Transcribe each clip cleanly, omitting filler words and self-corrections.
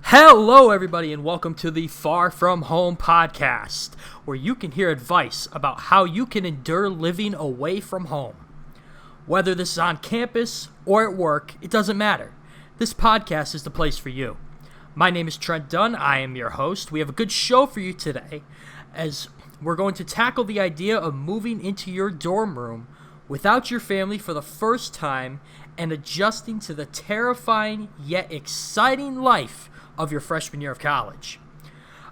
Hello, everybody, and welcome to the Far From Home podcast, where you can hear advice about how you can endure living away from home. Whether this is on campus or at work, it doesn't matter. This podcast is the place for you. My name is Trent Dunn. I am your host. We have a good show for you today, as we're going to tackle the idea of moving into your dorm room without your family for the first time and adjusting to the terrifying yet exciting life of your freshman year of college.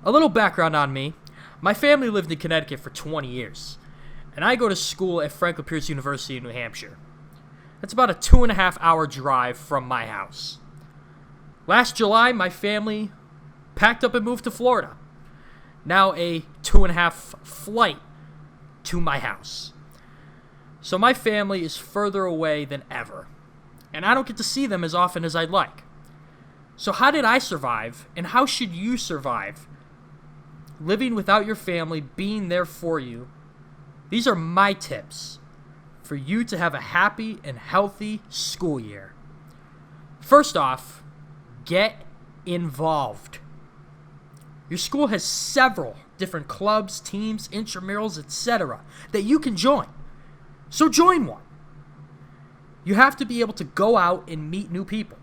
A little background on me. My family lived in Connecticut for 20 years, and I go to school at Franklin Pierce University in New Hampshire. That's about a 2.5-hour drive from my house. Last July, my family packed up and moved to Florida. Now a 2.5 flight to my house. So my family is further away than ever, and I don't get to see them as often as I'd like. So how did I survive, and how should you survive living without your family being there for you? These are my tips for you to have a happy and healthy school year. First off, get involved. Your school has several different clubs, teams, intramurals, etc. that you can join. So join one. You have to be able to go out and meet new people.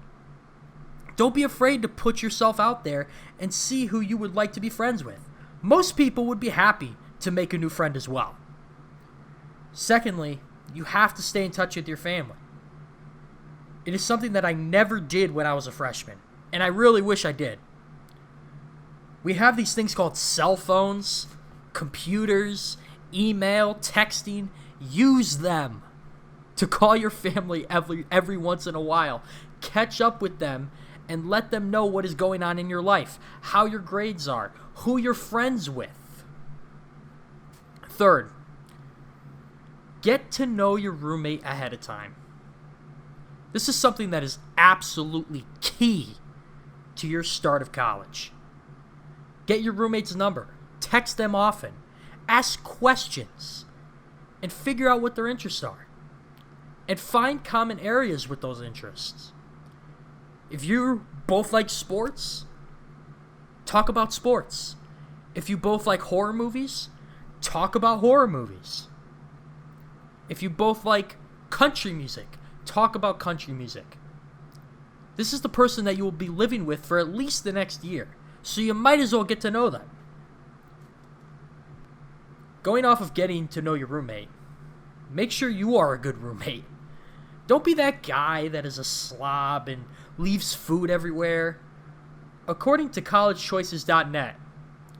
Don't be afraid to put yourself out there and see who you would like to be friends with. Most people would be happy to make a new friend as well. Secondly, you have to stay in touch with your family. It is something that I never did when I was a freshman, and I really wish I did. We have these things called cell phones, computers, email, texting. Use them to call your family every once in a while. Catch up with them and let them know what is going on in your life, how your grades are, who you're friends with. Third, get to know your roommate ahead of time. This is something that is absolutely key to your start of college. Get your roommate's number, text them often, ask questions, and figure out what their interests are. And find common areas with those interests. If you both like sports, talk about sports. If you both like horror movies, talk about horror movies. If you both like country music, talk about country music. This is the person that you will be living with for at least the next year, so you might as well get to know them. Going off of getting to know your roommate, make sure you are a good roommate. Don't be that guy that is a slob and leaves food everywhere. According to collegechoices.net,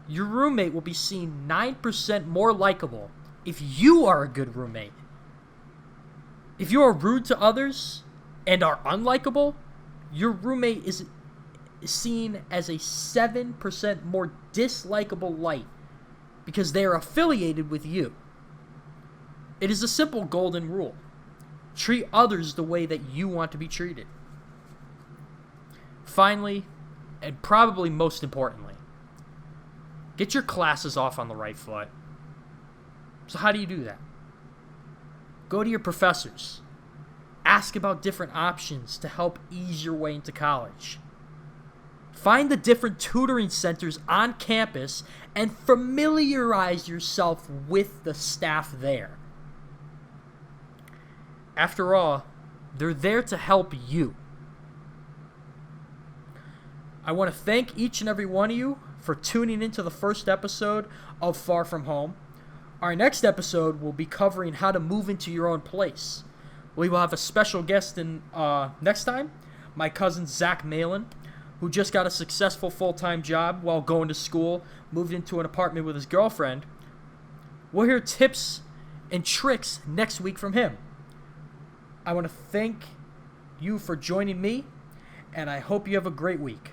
your roommate will be seen 9% more likable if you are a good roommate. If you are rude to others and are unlikable, your roommate is seen as a 7% more dislikable light because they are affiliated with you. It is a simple golden rule. Treat others the way that you want to be treated. Finally, and probably most importantly, get your classes off on the right foot. So how do you do that? Go to your professors. Ask about different options to help ease your way into college. Find the different tutoring centers on campus and familiarize yourself with the staff there. After all, they're there to help you. I want to thank each and every one of you for tuning into the first episode of Far From Home. Our next episode will be covering how to move into your own place. We will have a special guest in next time, my cousin Zach Malin, who just got a successful full-time job while going to school, moved into an apartment with his girlfriend. We'll hear tips and tricks next week from him. I want to thank you for joining me, and I hope you have a great week.